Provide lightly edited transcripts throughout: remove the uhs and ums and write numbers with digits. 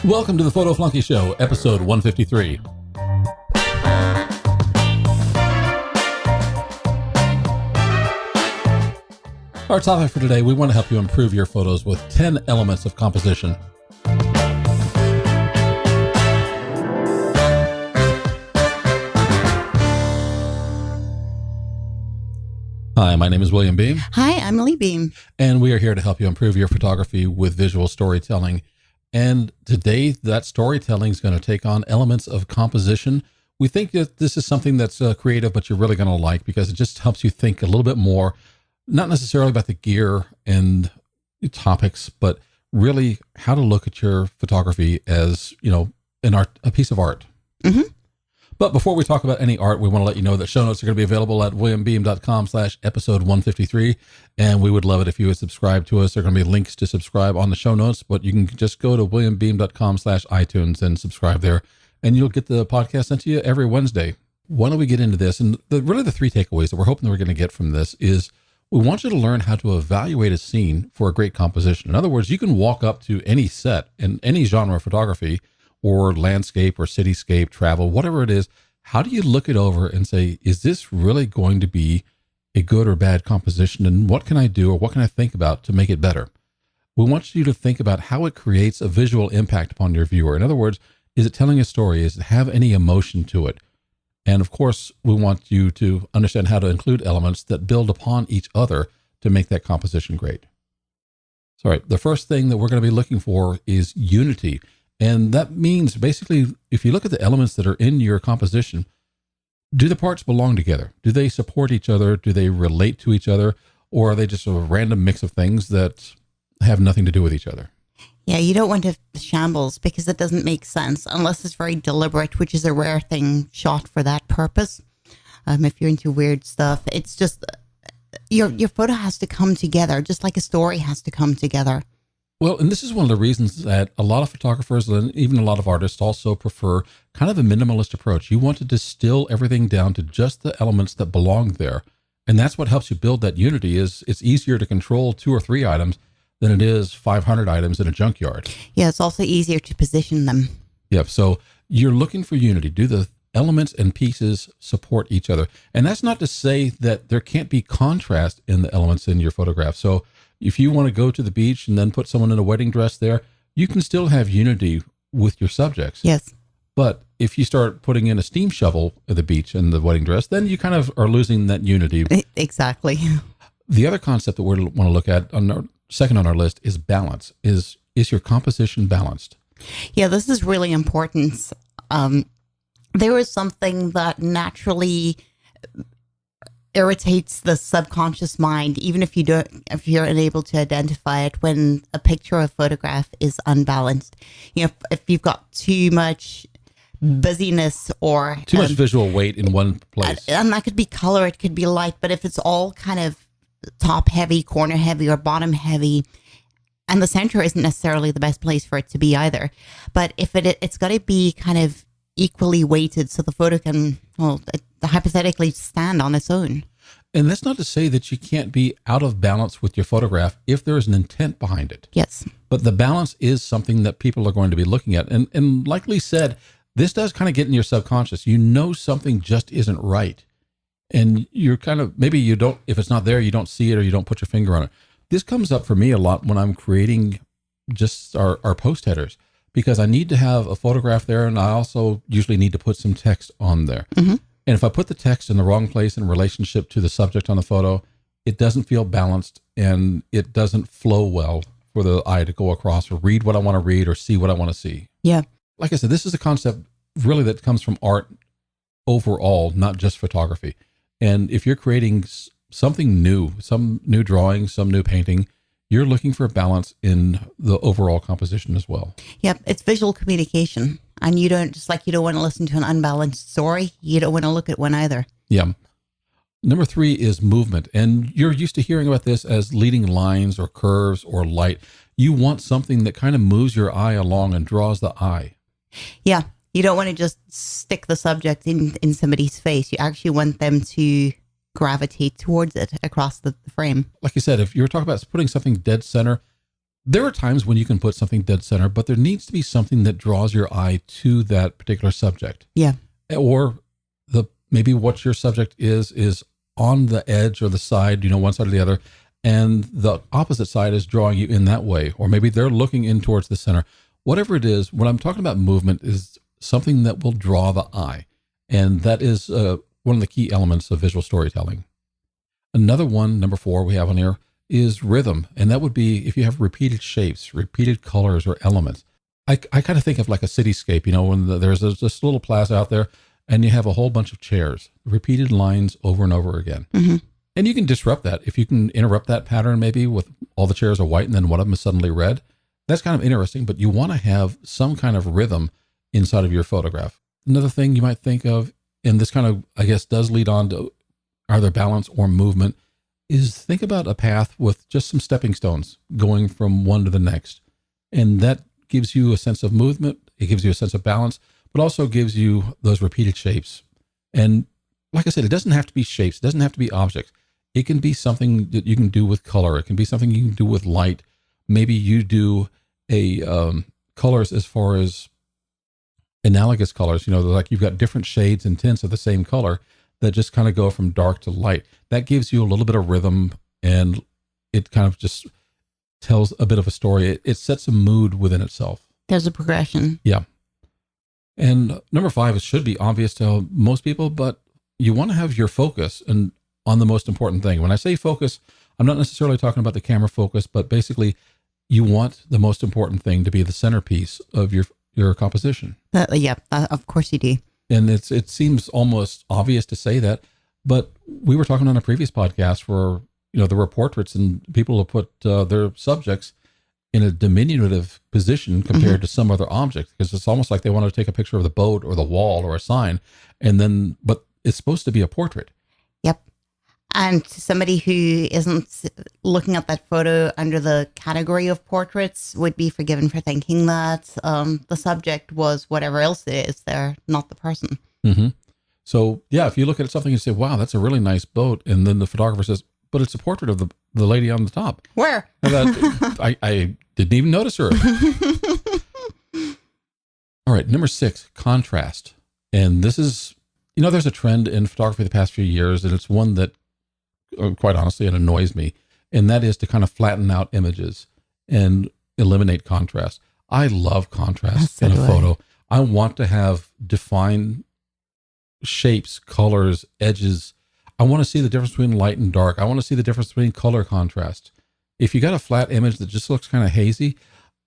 Welcome to the Photo Flunky Show, episode 153. Our topic for today, we want to help you improve your photos with 10 elements of composition. Hi, my name is William Beem. Hi, I'm William Beem. And we are here to help you improve your photography with visual storytelling. And today, that storytelling is going to take on elements of composition. We think that this is something that's creative, but you're really going to like because it just helps you think a little bit more, not necessarily about the gear and topics, but really how to look at your photography as, an art, a piece of art. Mm-hmm. But before we talk about any art, we want to let you know that show notes are going to be available at williambeem.com/episode 153. And we would love it if you would subscribe to us. There are going to be links to subscribe on the show notes, but you can just go to williambeem.com/iTunes and subscribe there. And you'll get the podcast sent to you every Wednesday. Why don't we get into this? And really the three takeaways that we're hoping that we're going to get from this is we want you to learn how to evaluate a scene for a great composition. In other words, you can walk up to any set in any genre of photography or landscape or cityscape, travel, whatever it is. How do you look it over and say, is this really going to be a good or bad composition? And what can I do or what can I think about to make it better? We want you to think about how it creates a visual impact upon your viewer. In other words, is it telling a story? Does it have any emotion to it? And of course, we want you to understand how to include elements that build upon each other to make that composition great. So, all right, the first thing that we're going to be looking for is unity. And that means basically, if you look at the elements that are in your composition, do the parts belong together? Do they support each other? Do they relate to each other? Or are they just a random mix of things that have nothing to do with each other? Yeah, you don't want to shambles because it doesn't make sense unless it's very deliberate, which is a rare thing shot for that purpose. If you're into weird stuff, it's just your photo has to come together, just like a story has to come together. Well, and this is one of the reasons that a lot of photographers and even a lot of artists also prefer kind of a minimalist approach. You want to distill everything down to just the elements that belong there. And that's what helps you build that unity. Is it's easier to control 2 or 3 items than it is 500 items in a junkyard. Yeah, it's also easier to position them. Yep. So you're looking for unity. Do the elements and pieces support each other? And that's not to say that there can't be contrast in the elements in your photograph. So if you want to go to the beach and then put someone in a wedding dress there, you can still have unity with your subjects. Yes. But if you start putting in a steam shovel at the beach in the wedding dress, then you kind of are losing that unity. Exactly. The other concept that we want to look at second on our list is balance. Is your composition balanced? Yeah, this is really important. There is something that naturally irritates the subconscious mind, even if you're unable to identify it, when a picture or a photograph is unbalanced. If you've got too much busyness or too much visual weight in one place, and that could be color, it could be light, but if it's all kind of top heavy, corner heavy, or bottom heavy, and the center isn't necessarily the best place for it to be either. But if it's got to be kind of equally weighted so the photo can, hypothetically stand on its own. And that's not to say that you can't be out of balance with your photograph if there is an intent behind it. Yes. But the balance is something that people are going to be looking at. And like Lee said, this does kind of get in your subconscious. You know something just isn't right. And you're kind of, maybe you don't, if it's not there, you don't see it or you don't put your finger on it. This comes up for me a lot when I'm creating just our post headers, because I need to have a photograph there, and I also usually need to put some text on there. Mm-hmm. And if I put the text in the wrong place in relationship to the subject on the photo, it doesn't feel balanced and it doesn't flow well for the eye to go across or read what I want to read or see what I want to see. Yeah. Like I said, this is a concept really that comes from art overall, not just photography. And if you're creating something new, some new drawing, some new painting, you're looking for a balance in the overall composition as well. Yep, it's visual communication. And you don't want to listen to an unbalanced story. You don't want to look at one either. Yeah. Number 3 is movement. And you're used to hearing about this as leading lines or curves or light. You want something that kind of moves your eye along and draws the eye. Yeah. You don't want to just stick the subject in somebody's face. You actually want them to gravitate towards it across the frame. Like you said, if you're talking about putting something dead center, There are times when you can put something dead center, but there needs to be something that draws your eye to that particular subject. Yeah. Or maybe what your subject is on the edge or the side, one side or the other, and the opposite side is drawing you in that way. Or maybe they're looking in towards the center. Whatever it is, when I'm talking about movement is something that will draw the eye. And that is one of the key elements of visual storytelling. Another one, number 4 we have on here, is rhythm. And that would be if you have repeated shapes, repeated colors or elements. I kind of think of like a cityscape, when there's this little plaza out there and you have a whole bunch of chairs, repeated lines over and over again. Mm-hmm. And you can disrupt that. If you can interrupt that pattern, maybe with all the chairs are white and then one of them is suddenly red, that's kind of interesting, but you want to have some kind of rhythm inside of your photograph. Another thing you might think of, and this kind of, I guess, does lead on to either balance or movement, is think about a path with just some stepping stones going from one to the next. And that gives you a sense of movement. It gives you a sense of balance, but also gives you those repeated shapes. And like I said, it doesn't have to be shapes. It doesn't have to be objects. It can be something that you can do with color. It can be something you can do with light. Maybe you do colors as far as analogous colors, like you've got different shades and tints of the same color that just kind of go from dark to light. That gives you a little bit of rhythm, and it kind of just tells a bit of a story. It sets a mood within itself. There's a progression. Yeah. And number 5, it should be obvious to most people, but you want to have your focus and on the most important thing. When I say focus, I'm not necessarily talking about the camera focus, but basically you want the most important thing to be the centerpiece of your composition. Of course you do. And it seems almost obvious to say that, but we were talking on a previous podcast where, there were portraits and people have put their subjects in a diminutive position compared to some other object, because it's almost like they want to take a picture of the boat or the wall or a sign, but it's supposed to be a portrait. Yep. And to somebody who isn't looking at that photo under the category of portraits would be forgiven for thinking that the subject was whatever else it is. They're not the person. Mm-hmm. So, yeah, if you look at something and say, wow, that's a really nice boat, and then the photographer says, but it's a portrait of the lady on the top. Where? I didn't even notice her. All right, number 6, contrast. And this is, there's a trend in photography the past few years, and it's one that, quite honestly, it annoys me. And that is to kind of flatten out images and eliminate contrast. I love contrast in a photo. I want to have defined shapes, colors, edges. I want to see the difference between light and dark. I want to see the difference between color contrast. If you got a flat image that just looks kind of hazy,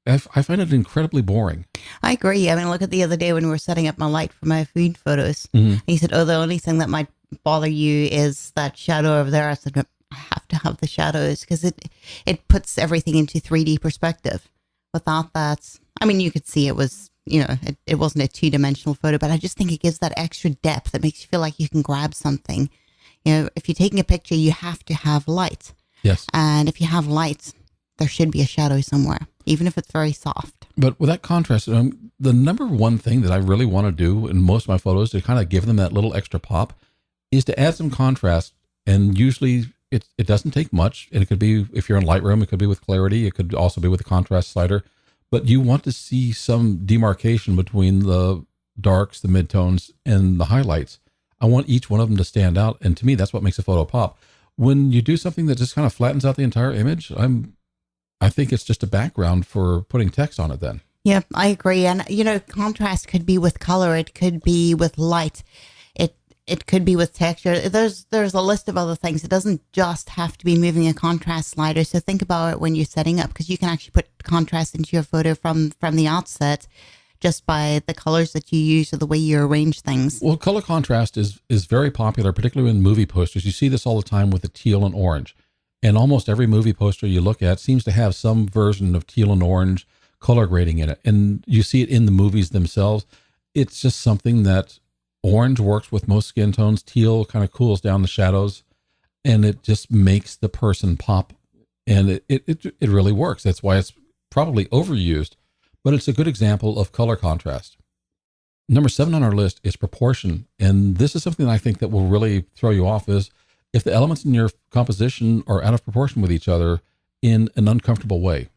I find it incredibly boring. I agree. I mean, look at the other day when we were setting up my light for my food photos. Mm-hmm. He said, the only thing that might bother you is that shadow over there. I said, I have to have the shadows because it puts everything into 3D perspective. Without that, I mean, you could see it was, it wasn't a 2-dimensional photo, but I just think it gives that extra depth that makes you feel like you can grab something. If you're taking a picture, you have to have light. Yes. And if you have light, there should be a shadow somewhere, even if it's very soft. But with that contrast, the number one thing that I really want to do in most of my photos to kind of give them that little extra pop is to add some contrast. And usually it doesn't take much. And it could be, if you're in Lightroom, it could be with clarity. It could also be with the contrast slider. But you want to see some demarcation between the darks, the midtones, and the highlights. I want each one of them to stand out. And to me, that's what makes a photo pop. When you do something that just kind of flattens out the entire image, I think it's just a background for putting text on it then. Yeah, I agree. And, contrast could be with color. It could be with light. It could be with texture. There's a list of other things. It doesn't just have to be moving a contrast slider. So think about it when you're setting up, because you can actually put contrast into your photo from the outset just by the colors that you use or the way you arrange things. Well, color contrast is very popular, particularly in movie posters. You see this all the time with the teal and orange. And almost every movie poster you look at seems to have some version of teal and orange color grading in it. And you see it in the movies themselves. It's just something that orange works with most skin tones. Teal kind of cools down the shadows, and it just makes the person pop. And it really works. That's why it's probably overused, but it's a good example of color contrast. Number 7 on our list is proportion. And this is something that I think that will really throw you off, is if the elements in your composition are out of proportion with each other in an uncomfortable way.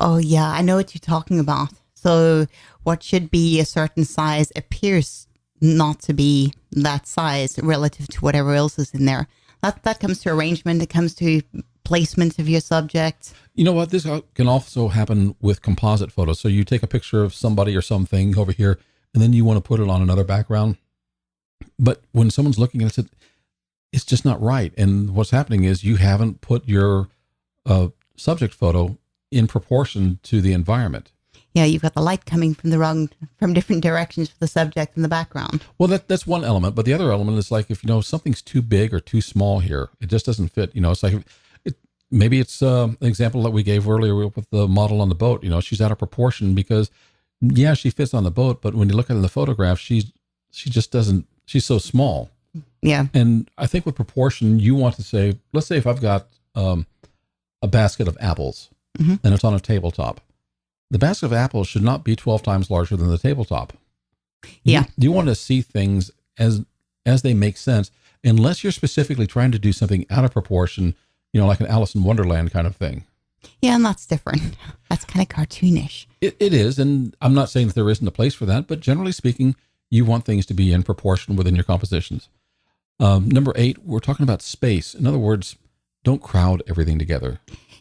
Oh, yeah, I know what you're talking about. So, what should be a certain size appears not to be that size relative to whatever else is in there. That comes to arrangement, it comes to placement of your subject. You know what? This can also happen with composite photos. So you take a picture of somebody or something over here, and then you want to put it on another background. But when someone's looking at it, it's just not right. And what's happening is you haven't put your subject photo in proportion to the environment. Yeah, you've got the light coming from different directions for the subject in the background. Well, that's one element, but the other element is like if something's too big or too small here, it just doesn't fit. It's like maybe it's an example that we gave earlier with the model on the boat. She's out of proportion because yeah, she fits on the boat, but when you look at the photograph, she just doesn't. She's so small. Yeah, and I think with proportion, you want to say, let's say if I've got a basket of apples and it's on a tabletop. The basket of apples should not be 12 times larger than the tabletop. Yeah. You want to see things as they make sense, unless you're specifically trying to do something out of proportion, like an Alice in Wonderland kind of thing. Yeah, and that's different. That's kind of cartoonish. It is, and I'm not saying that there isn't a place for that, but generally speaking, you want things to be in proportion within your compositions. Number 8, we're talking about space. In other words, don't crowd everything together.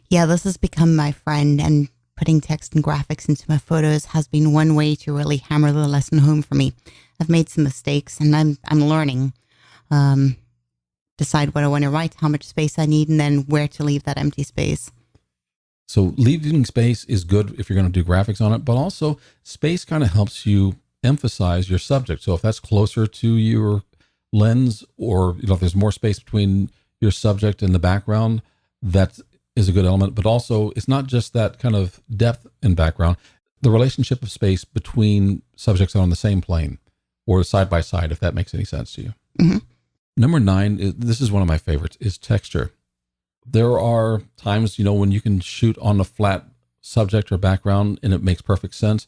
Yeah, this has become my friend, and putting text and graphics into my photos has been one way to really hammer the lesson home for me. I've made some mistakes, and I'm learning. Decide what I want to write, how much space I need, and then where to leave that empty space. So leaving space is good if you're going to do graphics on it, but also space kind of helps you emphasize your subject. So if that's closer to your lens, or if there's more space between your subject and the background, that is a good element. But also, it's not just that kind of depth in background, the relationship of space between subjects on the same plane or side by side, if that makes any sense to you. Mm-hmm. Number 9, this is one of my favorites, is texture. There are times, when you can shoot on a flat subject or background and it makes perfect sense.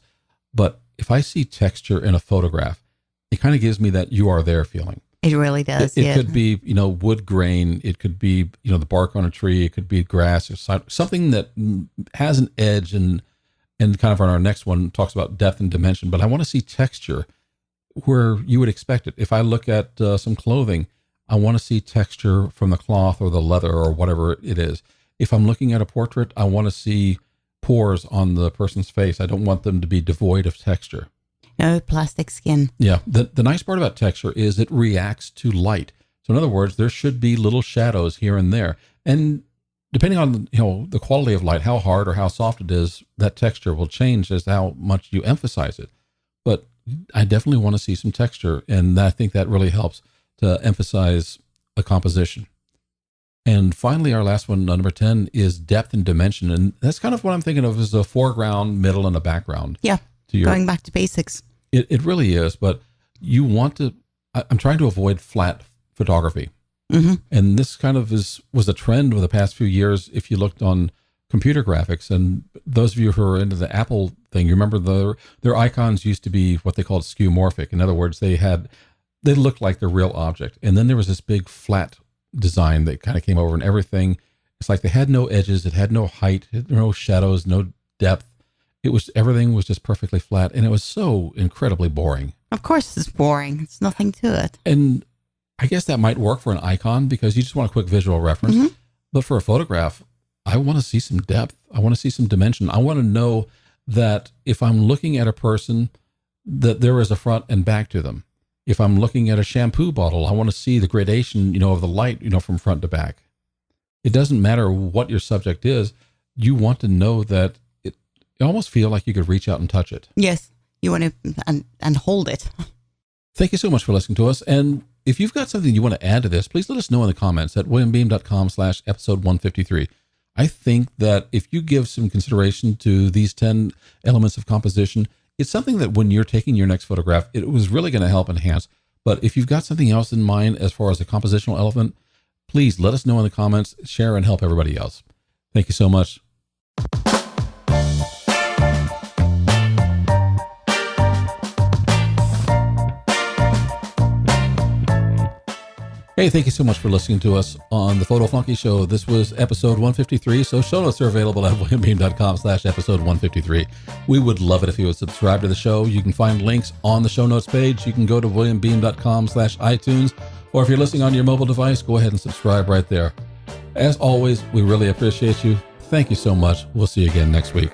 But if I see texture in a photograph, it kind of gives me that you are there feeling. It really does. It could be, wood grain. It could be, the bark on a tree. It could be grass or something that has an edge, and kind of on our next one talks about depth and dimension. But I want to see texture where you would expect it. If I look at some clothing, I want to see texture from the cloth or the leather or whatever it is. If I'm looking at a portrait, I want to see pores on the person's face. I don't want them to be devoid of texture. No plastic skin. Yeah. The nice part about texture is it reacts to light. So in other words, there should be little shadows here and there. And depending on, the quality of light, how hard or how soft it is, that texture will change as to how much you emphasize it. But I definitely want to see some texture. And I think that really helps to emphasize a composition. And finally, our last one, number 10, is depth and dimension. And that's kind of what I'm thinking of as a foreground, middle, and a background. Yeah. Going back to basics. It really is, but you want to, I'm trying to avoid flat photography. Mm-hmm. And this kind of was a trend over the past few years. If you looked on computer graphics, and those of you who are into the Apple thing, you remember their icons used to be what they called skeuomorphic. In other words, they looked like the real object. And then there was this big flat design that kind of came over, and everything, it's like they had no edges, it had no height, no shadows, no depth. Everything was just perfectly flat, and it was so incredibly boring. Of course it's boring. It's nothing to it. And I guess that might work for an icon because you just want a quick visual reference. Mm-hmm. But for a photograph, I want to see some depth. I want to see some dimension. I want to know that if I'm looking at a person, that there is a front and back to them. If I'm looking at a shampoo bottle, I want to see the gradation, of the light, from front to back. It doesn't matter what your subject is. You want to know that you almost feel like you could reach out and touch it. Yes, you want to and hold it. Thank you so much for listening to us. And if you've got something you want to add to this, please let us know in the comments at williambeem.com/episode 153. I think that if you give some consideration to these 10 elements of composition, it's something that when you're taking your next photograph, it was really going to help enhance. But if you've got something else in mind as far as a compositional element, please let us know in the comments, share, and help everybody else. Thank you so much. Hey, thank you so much for listening to us on the Photo Flunky Show. This was episode 153, so show notes are available at williambeam.com/episode 153. We would love it if you would subscribe to the show. You can find links on the show notes page. You can go to williambeam.com/iTunes, or if you're listening on your mobile device, go ahead and subscribe right there. As always, we really appreciate you. Thank you so much. We'll see you again next week.